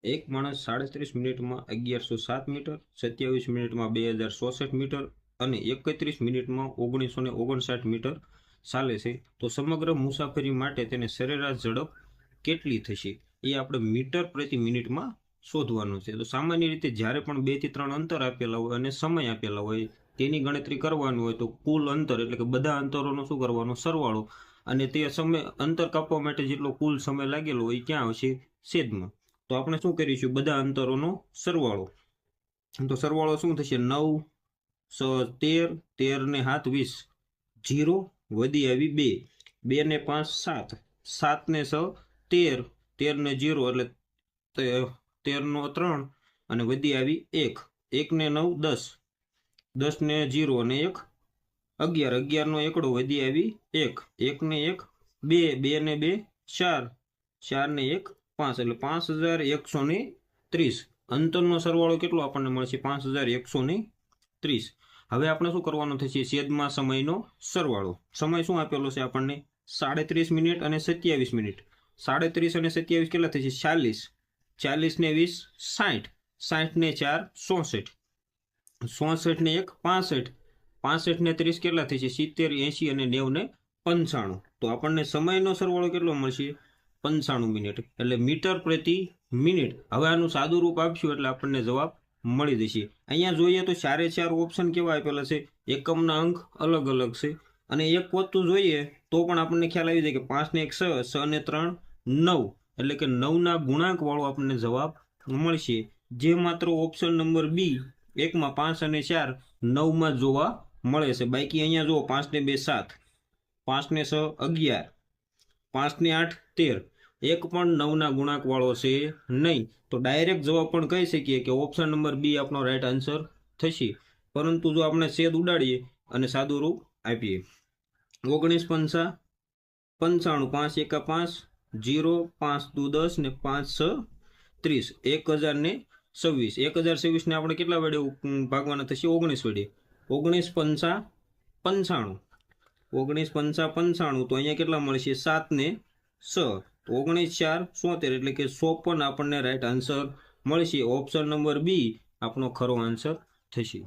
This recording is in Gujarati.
એક માણસ 37 મિનિટમાં 1107 મીટર, 27 મિનિટમાં 2064 મીટર અને 31 મિનિટમાં 1959 મીટર ચાલે છે. તો સમગ્ર મુસાફરી માટે તેને સરેરાશ ઝડપ કેટલી થશે એ આપણે મીટર પ્રતિ મિનિટમાં શોધવાનું છે. તો સામાન્ય રીતે જ્યારે પણ 2 થી 3 અંતર આપેલા હોય અને સમય આપેલા હોય તેની ગણતરી કરવાની હોય તો કુલ અંતર એટલે કે બધા અંતરોનો શું કરવાનો સરવાળો અને તે સમય અંતર કાપવા માટે જેટલો કુલ સમય લાગેલો હોય ક્યાં આવશે છેદમાં. તો આપણે શું કરીશું બધા અંતરોનો સરવાળો. તો સરવાળો શું થશે 9 6 13 13 ને 7 20 0 વધી આવી 2 2 ને 5 7 7 ને 6 13 13 ને 0 એટલે 13 નો 3 અને વધી આવી 1 1 ને 9 10 10 ને 0 અને 1 11 11 નો એકડો વધી આવી 1 1 ને 1 2 2 ને 2 4 4 ને 1 5 એટલે 5130 અંતરનો સરવાળો કેટલો આપણને મળશે 5130. હવે આપણે શું કરવાનું થશે છેદમાં સમયનો સરવાળો. સમય શું આપેલો છે આપણને 37 મિનિટ અને 27 મિનિટ. 37 અને 27 કેટલા થશે 40 40 ને 20 60 60 ને 4 64 64 ને 1 65 65 ને 30 કેટલા થશે 70 80 અને 90 ને 95. તો આપણને સમયનો સરવાળો કેટલો મળશે 95 મિનિટ એટલે મીટર પ્રતિ મિનિટ. હવે આનું સાદું રૂપ આપશું એટલે આપણને જવાબ મળી જશે. અહીંયા જોઈએ તો 4 ઓપ્શન કેવા આપેલા છે એકમના અંક અલગ અલગ છે અને એક વસ્તુ જોઈએ તો પણ આપણને ખ્યાલ આવી જાય કે 5 ને 1 6 6 ને 3 9 એટલે કે 9 ના ગુણાંક વાળો આપણને જવાબ મળશે જે માત્ર ઓપ્શન નંબર બી એકમાં 5 અને 4 9માં જોવા મળે છે. બાકી અહીંયા જુઓ 5 ને 2 7 5 ને 6 11 5 ને 8 13 એક પણ 9 ના ગુણાંક વાળો છે નહીં. તો ડાયરેક્ટ જવાબ પણ કહી શકીએ કે ઓપ્શન નંબર બી આપણો રાઈટ આન્સર થશે. પરંતુ જો આપણે છેદ ઉડાડીએ અને સાદું રૂપ આપીએ 19 પંચા 95 5 એકા 5 0 5 દુ 10 ને 5 6 30 1026 1026 ને આપણે કેટલા વડે ભાગવાના થશે 19 વડે 19 પંચા 95 19 પંચા 95 તો અહીંયા કેટલા મળશે 7 ને 6 તો 19 4 76 એટલે કે 54 આપણને રાઈટ આન્સર મળશે. ઓપ્શન નંબર બી આપણો ખરો આન્સર થશે.